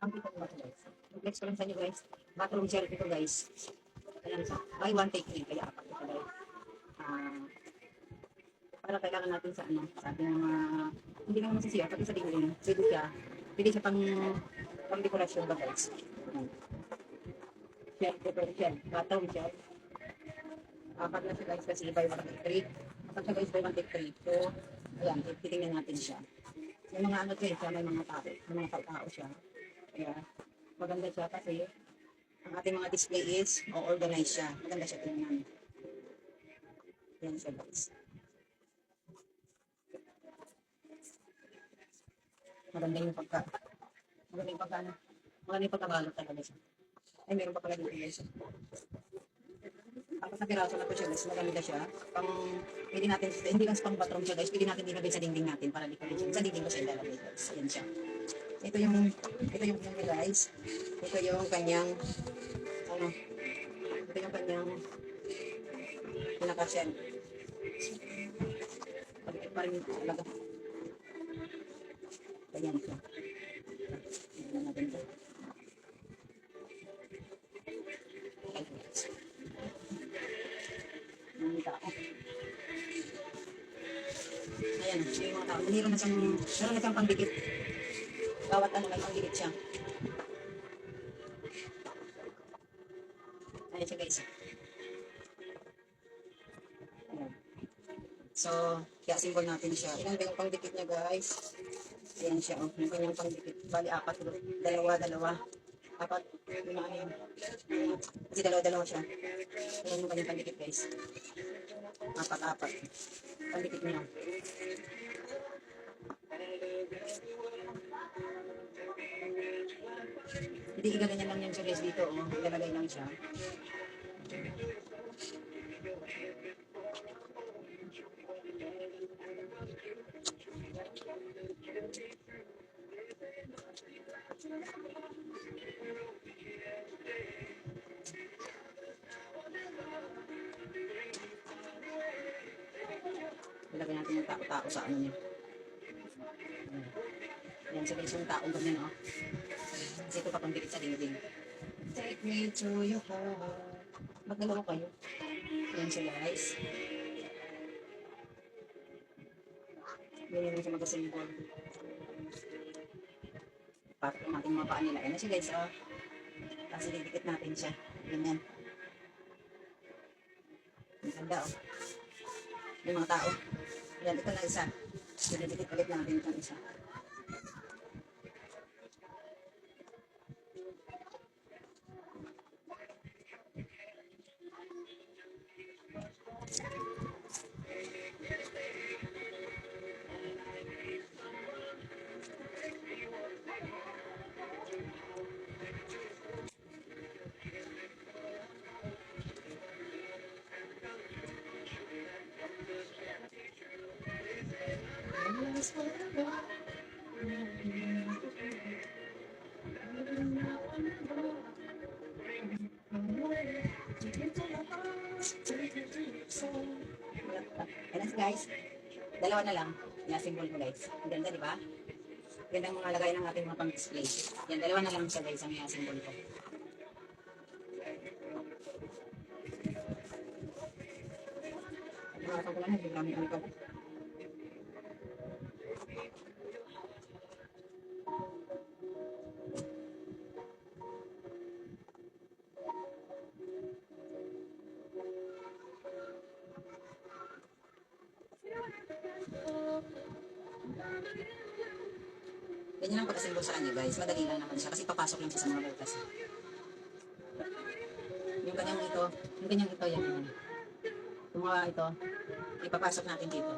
Ang kita ko guys. Flex ko lang sa inyo guys. Bathroom gel ito guys. Ayan siya. Buy one take 3. Kaya apat ito guys. Ah, para kailangan natin sa ano, sa ating mga, hindi naman masisiya, pati sa dingding. Pwede siya pang dekorasyon ba guys. Ayan. Shell, ito shell. Bathroom shell. Apat na siya guys kasi buy one take 3. Apat siya guys, buy one take 3. So, ayan, titingnan natin siya. May mga ano siya, may mga tao. May mga tao siya. Kaya, maganda siya kasi ang ating mga display is o-organize siya. Maganda siya tingnan. Yan siya guys. Maganda yung pagka. Maganda yung pagka. Maganda yung pagkabalot talaga siya. Ay, meron pa pala dito guys. Tapos na piraso na po siya guys. Maganda siya. Pwede natin, hindi lang sa pang bathroom siya guys. Pwede natin ilagay sa dingding natin para decoration. Sa dingding ko siya ilalagay guys. Yan siya. Ito yung niya guys. Ito yung kanyang, ano, ito yung kanyang pinaka-shell. Pagkit pa rin talaga. Ganyan siya. Tignan natin ito. Ang tao. Ayan, yung mga tao. Meron na siyang pangdikit. Bawat ano may pangdikit siya. Ayan siya guys. Ayan. So, kaya symbol natin siya. Ilan ba yung pangdikit niya guys? Ayan siya, oh. Yung kanyang pangdikit. Bali, apat. Dalawa. Apat. Yung ano yun. Kasi dalawa siya. Ayan yung kanyang pangdikit guys. Apat. Pangdikit niya. Hindi, igaganyan lang yan siya guys dito, oh. Ilalagay lang siya. Ilagay natin yung tao sa ano niya. Ayan siya guys, yung tao ganyan, oh. Kasi ito papandikit sa dingding. Take me to your heart. Magdalawa kayo. Ayan siya guys. Ganyan siya mag-symbol. Para natin mga paa nila. Ayan siya guys, oh. Kasi didikit natin siya. Ganyan. Ang ganda, oh. Yung mga tao. Ayan, ito na isa. Didikit ulit natin itong isa. Ayan guys, dalawa na lang. Yan, symbol ko guys. Ang ganda, di ba? Gandang mga lagay ng ating mga pang-display. Yan, dalawa na lang siya guys, ang yung symbol ko. Mga kagulan na, hindi kami ko. Ganyan lang pagkasimbol sa kanya guys. Madali lang naman siya kasi papasok lang siya sa mga butas. Yung kanyang ito, yan. Yung mga ito, ipapasok natin dito.